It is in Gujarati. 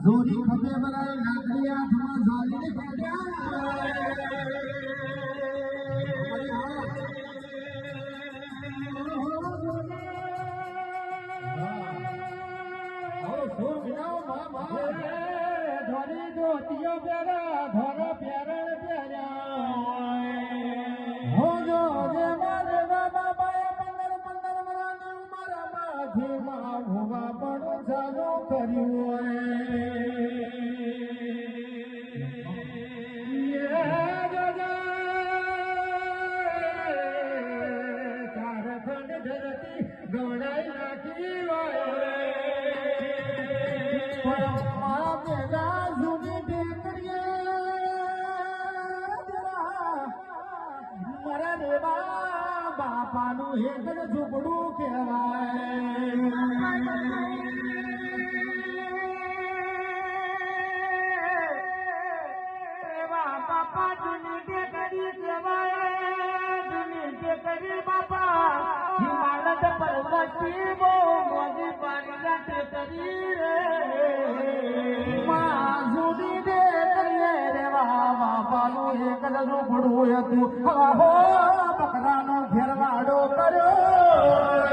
જોરી ખભે ભરાય લાકડી હાથમાં ઝાલીને ધોરી ધોતીઓ પ્યારા ધોર પ્યારણ પ્યારા હો જો જે મારે બાબાએ 15 વર્ષની ઉંમરમાં જેમાં ભોગા પણ ચાલુ કર્યું ગવડાઈ નાખી મારા ભેગા જૂની ટેકરીએ મારા રેવા બાપાનું એક જ ઝૂંપડું કહેવાય બાપા જૂની ટેકરી કહેવાય જૂની ટેકરી બાપા હિમાલય પર્વતી બહુ મોજી પાણી ટેકરી રે જૂની ટેકરીએ રેવા બાપાનું એક જ ઝૂંપડું હતું હો બકરાનો ઘેરવાડો કર્યો